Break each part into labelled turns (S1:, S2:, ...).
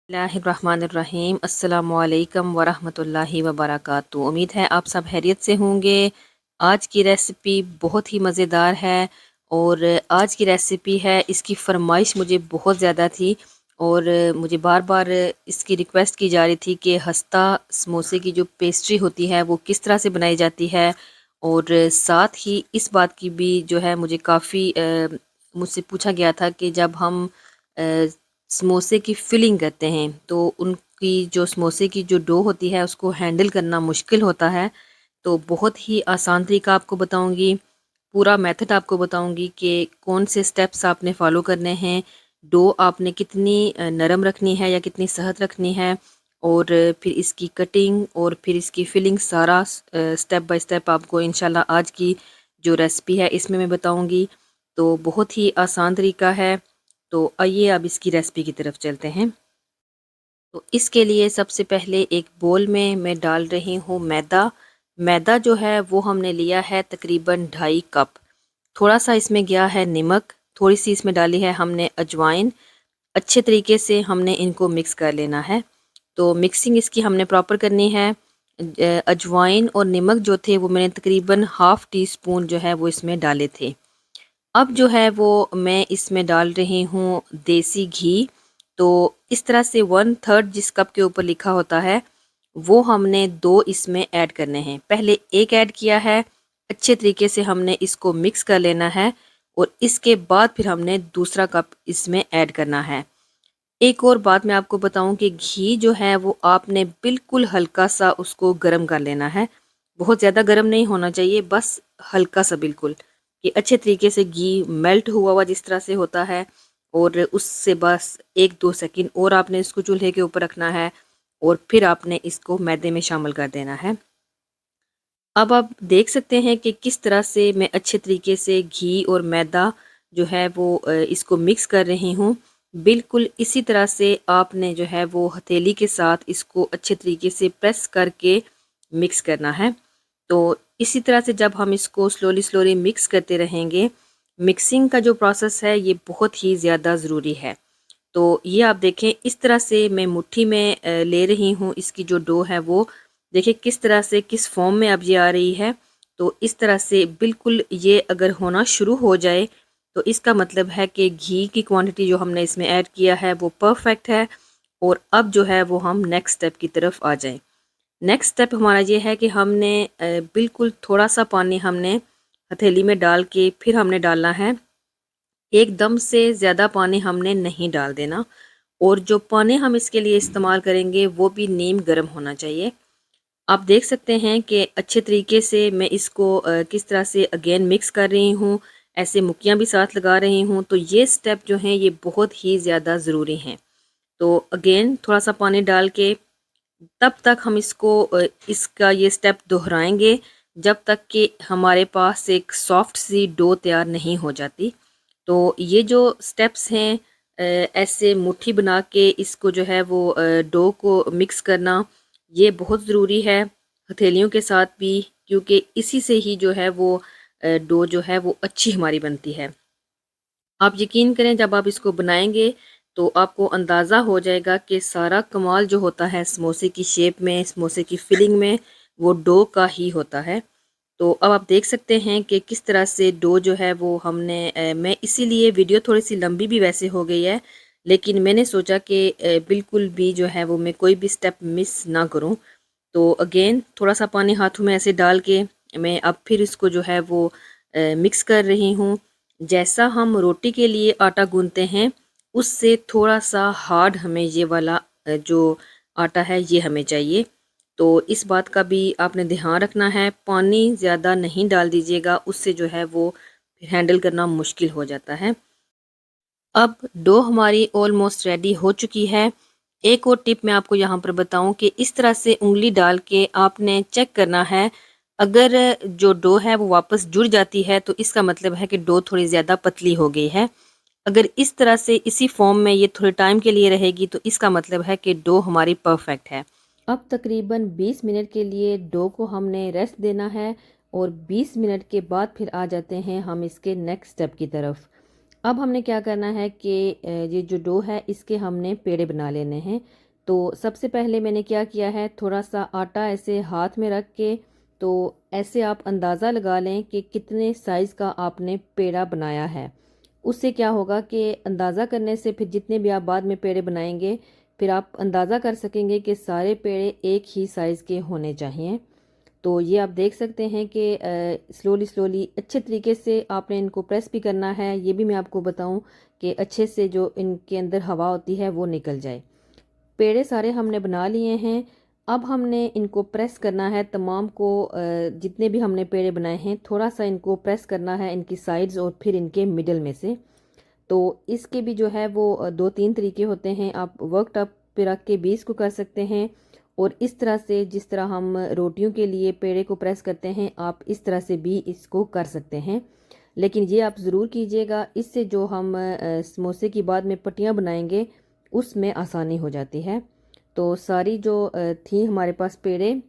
S1: बिस्मिल्लाहिर्रहमानिर्रहीम अस्सलामुअलैकुम वरहमतुल्लाहि वबरकातुहू। उम्मीद है आप सब खैरियत से होंगे। आज की रेसिपी बहुत ही मज़ेदार है और आज की रेसिपी है, इसकी फरमाइश मुझे बहुत ज़्यादा थी और मुझे बार बार इसकी रिक्वेस्ट की जा रही थी कि हस्ता समोसे की जो पेस्ट्री होती है वो किस तरह से बनाई जाती है। और साथ ही इस बात की भी जो है मुझे काफ़ी मुझसे पूछा गया था कि जब हम समोसे की फिलिंग करते हैं तो उनकी जो समोसे की जो डो होती है उसको हैंडल करना मुश्किल होता है। तो बहुत ही आसान तरीका आपको बताऊंगी, पूरा मेथड आपको बताऊंगी कि कौन से स्टेप्स आपने फॉलो करने हैं, डो आपने कितनी नरम रखनी है या कितनी सख्त रखनी है, और फिर इसकी कटिंग और फिर इसकी फिलिंग सारा स्टेप बाय स्टेप आपको इंशाल्लाह आज की जो रेसिपी है इसमें मैं बताऊंगी। तो बहुत ही आसान तरीका है। तो आइए अब इसकी रेसिपी की तरफ चलते हैं। तो इसके लिए सबसे पहले एक बोल में मैं डाल रही हूँ मैदा। मैदा जो है वो हमने लिया है तकरीबन 2.5 कप। थोड़ा सा इसमें गया है नमक, थोड़ी सी इसमें डाली है हमने अजवाइन। अच्छे तरीके से हमने इनको मिक्स कर लेना है। तो मिक्सिंग इसकी हमने प्रॉपर करनी है। अजवाइन और नमक जो थे वो मैंने तकरीबन हाफ़ टी स्पून जो है वो इसमें डाले थे। अब जो है वो मैं इसमें डाल रही हूँ देसी घी। तो इस तरह से 1/3 जिस कप के ऊपर लिखा होता है वो हमने 2 इसमें ऐड करने हैं। पहले एक ऐड किया है, अच्छे तरीके से हमने इसको मिक्स कर लेना है और इसके बाद फिर हमने दूसरा कप इसमें ऐड करना है। एक और बात मैं आपको बताऊं कि घी जो है वो आपने बिल्कुल हल्का सा उसको गर्म कर लेना है। बहुत ज़्यादा गर्म नहीं होना चाहिए, बस हल्का सा बिल्कुल, कि अच्छे तरीके से घी मेल्ट हुआ हुआ जिस तरह से होता है। और उससे बस 1-2 सेकंड और आपने इसको चूल्हे के ऊपर रखना है और फिर आपने इसको मैदे में शामिल कर देना है। अब आप देख सकते हैं कि किस तरह से मैं अच्छे तरीके से घी और मैदा जो है वो इसको मिक्स कर रही हूँ। बिल्कुल इसी तरह से आपने जो है वो हथेली के साथ इसको अच्छे तरीके से प्रेस करके मिक्स करना है। तो इसी तरह से जब हम इसको स्लोली स्लोली मिक्स करते रहेंगे, मिक्सिंग का जो प्रोसेस है ये बहुत ही ज़्यादा ज़रूरी है। तो ये आप देखें, इस तरह से मैं मुट्ठी में ले रही हूँ इसकी जो डो है वो। देखिए किस तरह से, किस फॉर्म में अब ये आ रही है। तो इस तरह से बिल्कुल ये अगर होना शुरू हो जाए तो इसका मतलब है कि घी की क्वांटिटी जो हमने इसमें ऐड किया है वो परफेक्ट है। और अब जो है वो हम नेक्स्ट स्टेप की तरफ आ जाएं। नेक्स्ट स्टेप हमारा ये है कि हमने बिल्कुल थोड़ा सा पानी हमने हथेली में डाल के फिर हमने डालना है। एकदम से ज़्यादा पानी हमने नहीं डाल देना, और जो पानी हम इसके लिए इस्तेमाल करेंगे वो भी नीम गर्म होना चाहिए। आप देख सकते हैं कि अच्छे तरीके से मैं इसको किस तरह से अगेन मिक्स कर रही हूँ, ऐसे मुक्कियाँ भी साथ लगा रही हूँ। तो ये स्टेप जो हैं ये बहुत ही ज़्यादा ज़रूरी हैं। तो अगेन थोड़ा सा पानी डाल के तब तक हम इसको इसका ये स्टेप दोहराएंगे जब तक कि हमारे पास एक सॉफ्ट सी डो तैयार नहीं हो जाती। तो ये जो स्टेप्स हैं, ऐसे मुट्ठी बना के इसको जो है वो डो को मिक्स करना, ये बहुत ज़रूरी है हथेलियों के साथ भी, क्योंकि इसी से ही जो है वो डो जो है वो अच्छी हमारी बनती है। आप यकीन करें जब आप इसको बनाएंगे तो आपको अंदाज़ा हो जाएगा कि सारा कमाल जो होता है समोसे की शेप में, समोसे की फिलिंग में, वो डो का ही होता है। तो अब आप देख सकते हैं कि किस तरह से डो जो है वो हमने मैं इसीलिए वीडियो थोड़ी सी लंबी भी वैसे हो गई है, लेकिन मैंने सोचा कि बिल्कुल भी जो है वो मैं कोई भी स्टेप मिस ना करूं। तो अगेन थोड़ा सा पानी हाथों में ऐसे डाल के मैं अब फिर इसको जो है वो मिक्स कर रही हूँ। जैसा हम रोटी के लिए आटा गूंथते हैं उससे थोड़ा सा हार्ड हमें ये वाला जो आटा है ये हमें चाहिए। तो इस बात का भी आपने ध्यान रखना है, पानी ज़्यादा नहीं डाल दीजिएगा, उससे जो है वो हैंडल करना मुश्किल हो जाता है। अब डो हमारी ऑलमोस्ट रेडी हो चुकी है। एक और टिप मैं आपको यहाँ पर बताऊँ कि इस तरह से उंगली डाल के आपने चेक करना है। अगर जो डो है वो वापस जुड़ जाती है तो इसका मतलब है कि डो थोड़ी ज़्यादा पतली हो गई है। अगर इस तरह से इसी फॉर्म में ये थोड़े टाइम के लिए रहेगी तो इसका मतलब है कि डो हमारी परफेक्ट है। अब तकरीबन 20 मिनट के लिए डो को हमने रेस्ट देना है और 20 मिनट के बाद फिर आ जाते हैं हम इसके नेक्स्ट स्टेप की तरफ। अब हमने क्या करना है कि ये जो डो है इसके हमने पेड़े बना लेने हैं। तो सबसे पहले मैंने क्या किया है, थोड़ा सा आटा ऐसे हाथ में रख के, तो ऐसे आप अंदाज़ा लगा लें कि कितने साइज़ का आपने पेड़ा बनाया है। उससे क्या होगा कि अंदाज़ा करने से फिर जितने भी आप बाद में पेड़े बनाएंगे, फिर आप अंदाज़ा कर सकेंगे कि सारे पेड़े एक ही साइज़ के होने चाहिए। तो ये आप देख सकते हैं कि स्लोली स्लोली अच्छे तरीके से आपने इनको प्रेस भी करना है। ये भी मैं आपको बताऊं कि अच्छे से जो इनके अंदर हवा होती है वो निकल जाए। पेड़े सारे हमने बना लिए हैं। अब हमने इनको प्रेस करना है तमाम को, जितने भी हमने पेड़े बनाए हैं थोड़ा सा इनको प्रेस करना है, इनकी साइड्स और फिर इनके मिडल में से। तो इसके भी जो है वो दो तीन तरीके होते हैं। आप वर्क टॉप पे रख के भी इसको कर सकते हैं, और इस तरह से जिस तरह हम रोटियों के लिए पेड़े को प्रेस करते हैं आप इस तरह से भी इसको कर सकते हैं। लेकिन ये आप ज़रूर कीजिएगा, इससे जो हम समोसे की बाद में पट्टियाँ बनाएंगे उसमें आसानी हो जाती है। तो सारी जो थी हमारे पास पेड़े,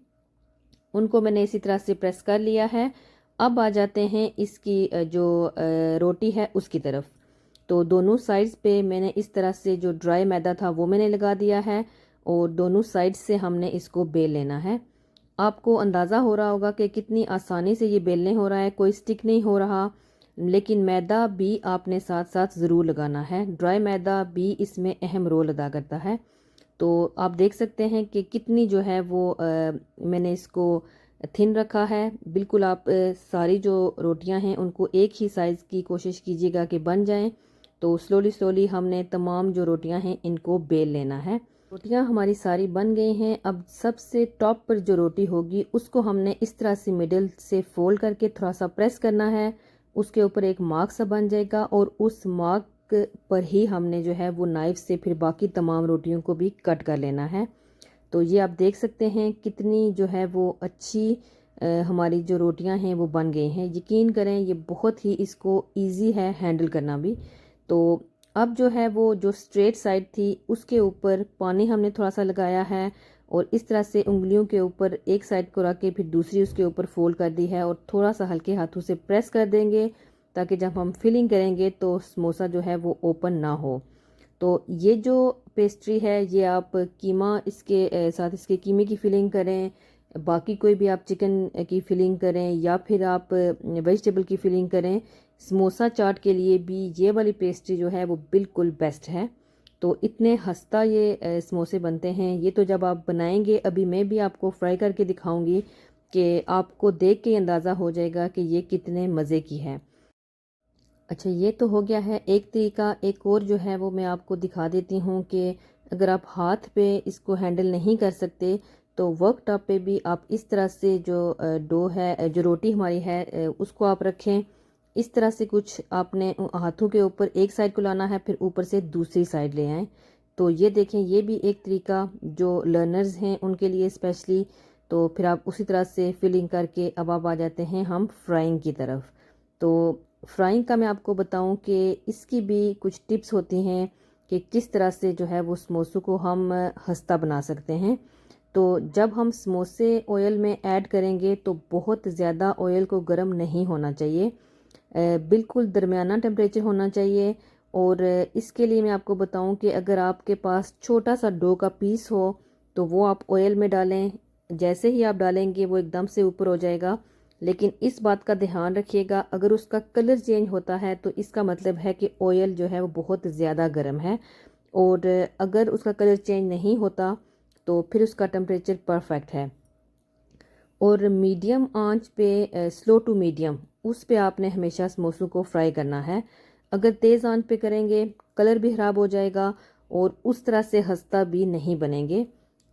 S1: उनको मैंने इसी तरह से प्रेस कर लिया है। अब आ जाते हैं इसकी जो रोटी है उसकी तरफ। तो दोनों साइड्स पे मैंने इस तरह से जो ड्राई मैदा था वो मैंने लगा दिया है, और दोनों साइड से हमने इसको बेल लेना है। आपको अंदाज़ा हो रहा होगा कि कितनी आसानी से ये बेलने हो रहा है, कोई स्टिक नहीं हो रहा। लेकिन मैदा भी आपने साथ साथ ज़रूर लगाना है, ड्राई मैदा भी इसमें अहम रोल अदा करता है। तो आप देख सकते हैं कि कितनी जो है वो मैंने इसको थिन रखा है। बिल्कुल आप सारी जो रोटियां हैं उनको एक ही साइज़ की कोशिश कीजिएगा कि बन जाएं। तो स्लोली स्लोली हमने तमाम जो रोटियां हैं इनको बेल लेना है। रोटियां हमारी सारी बन गई हैं। अब सबसे टॉप पर जो रोटी होगी उसको हमने इस तरह से मिडिल से फोल्ड करके थोड़ा सा प्रेस करना है। उसके ऊपर एक मार्क सा बन जाएगा, और उस मार्क पर ही हमने जो है वो नाइफ से फिर बाकी तमाम रोटियों को भी कट कर लेना है। तो ये आप देख सकते हैं कितनी जो है वो अच्छी हमारी जो रोटियां हैं वो बन गई हैं। यकीन करें ये बहुत ही इसको इजी है हैंडल करना भी। तो अब जो है वो जो स्ट्रेट साइड थी उसके ऊपर पानी हमने थोड़ा सा लगाया है, और इस तरह से उंगलियों के ऊपर एक साइड को रख के फिर दूसरी उसके ऊपर फोल्ड कर दी है, और थोड़ा सा हल्के हाथों से प्रेस कर देंगे ताकि जब हम फिलिंग करेंगे तो समोसा जो है वो ओपन ना हो। तो ये जो पेस्ट्री है ये आप कीमा इसके साथ इसके कीमे की फिलिंग करें, बाकी कोई भी आप चिकन की फिलिंग करें, या फिर आप वेजिटेबल की फिलिंग करें, समोसा चाट के लिए भी ये वाली पेस्ट्री जो है वो बिल्कुल बेस्ट है। तो इतने हस्ता ये समोसे बनते हैं। ये तो जब आप बनाएंगे, अभी मैं भी आपको फ्राई करके दिखाऊंगी कि आपको देख के अंदाज़ा हो जाएगा कि ये कितने मज़े की है। अच्छा, ये तो हो गया है एक तरीका। एक और जो है वो मैं आपको दिखा देती हूँ कि अगर आप हाथ पे इसको हैंडल नहीं कर सकते तो वर्क टॉप पे भी आप इस तरह से जो डो है, जो रोटी हमारी है, उसको आप रखें। इस तरह से कुछ आपने हाथों के ऊपर एक साइड को लाना है, फिर ऊपर से दूसरी साइड ले आएँ। तो ये देखें, ये भी एक तरीका जो लर्नर्स हैं उनके लिए स्पेशली। तो फिर आप उसी तरह से फिलिंग करके अब आप आ जाते हैं हम फ्राइंग की तरफ। तो फ्राइंग का मैं आपको बताऊं कि इसकी भी कुछ टिप्स होती हैं कि किस तरह से जो है वो समोसों को हम खस्ता बना सकते हैं। तो जब हम समोसे ऑयल में ऐड करेंगे तो बहुत ज़्यादा ऑयल को गर्म नहीं होना चाहिए, बिल्कुल दरमियाना टेम्परेचर होना चाहिए। और इसके लिए मैं आपको बताऊं कि अगर आपके पास छोटा सा डो का पीस हो तो वो आप ऑयल में डालें। जैसे ही आप डालेंगे वो एकदम से ऊपर हो जाएगा। लेकिन इस बात का ध्यान रखिएगा, अगर उसका कलर चेंज होता है तो इसका मतलब है कि ऑयल जो है वो बहुत ज़्यादा गर्म है। और अगर उसका कलर चेंज नहीं होता तो फिर उसका टेम्परेचर परफेक्ट है। और मीडियम आंच पे, स्लो टू मीडियम, उस पे आपने हमेशा समोसों को फ्राई करना है। अगर तेज़ आंच पे करेंगे कलर भी ख़राब हो जाएगा और उस तरह से खस्ता भी नहीं बनेंगे।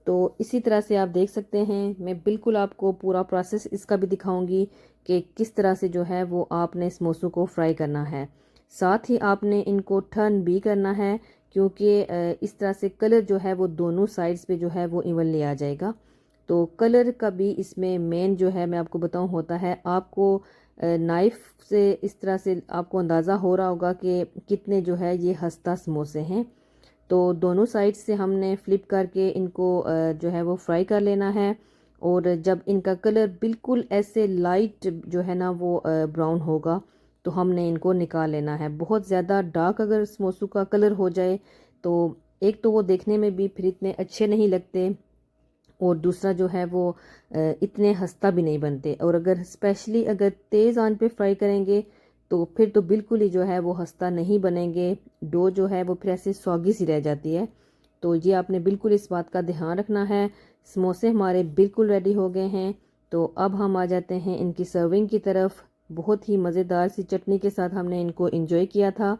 S1: तो इसी तरह से आप देख सकते हैं, मैं बिल्कुल आपको पूरा प्रोसेस इसका भी दिखाऊंगी कि किस तरह से जो है वो आपने समोसों को फ्राई करना है। साथ ही आपने इनको टर्न भी करना है, क्योंकि इस तरह से कलर जो है वो दोनों साइड्स पे जो है वो इवनली आ जाएगा। तो कलर का भी इसमें मेन जो है मैं आपको बताऊं होता है। आपको नाइफ से इस तरह से आपको अंदाज़ा हो रहा होगा कि कितने जो है ये खस्ता समोसे हैं। तो दोनों साइड से हमने फ्लिप करके इनको जो है वो फ्राई कर लेना है। और जब इनका कलर बिल्कुल ऐसे लाइट जो है ना वो ब्राउन होगा तो हमने इनको निकाल लेना है। बहुत ज़्यादा डार्क अगर समोसों का कलर हो जाए तो एक तो वो देखने में भी फिर इतने अच्छे नहीं लगते, और दूसरा जो है वो इतने हस्ता भी नहीं बनते। और अगर स्पेशली अगर तेज़ आंच पे फ्राई करेंगे तो फिर तो बिल्कुल ही जो है वो हस्ता नहीं बनेंगे, डो जो है वो फिर ऐसे सौगी सी रह जाती है। तो ये आपने बिल्कुल इस बात का ध्यान रखना है। समोसे हमारे बिल्कुल रेडी हो गए हैं, तो अब हम आ जाते हैं इनकी सर्विंग की तरफ। बहुत ही मज़ेदार सी चटनी के साथ हमने इनको एंजॉय किया था।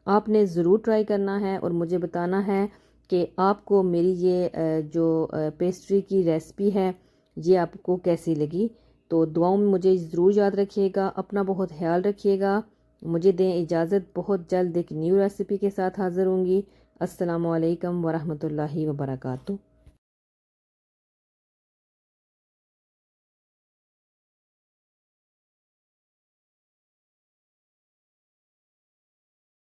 S1: आपने ज़रूर ट्राई करना है और मुझे बताना है कि आपको मेरी ये जो पेस्ट्री की रेसिपी है ये आपको कैसी लगी। तो दुआओं में मुझे ज़रूर याद रखिएगा, अपना बहुत ख्याल रखिएगा। मुझे दें इजाज़त, बहुत जल्द एक न्यू रेसिपी के साथ हाज़िर होंगी। अस्सलामु अलैकुम वरहमतुल्लाहि वबरकातुहू।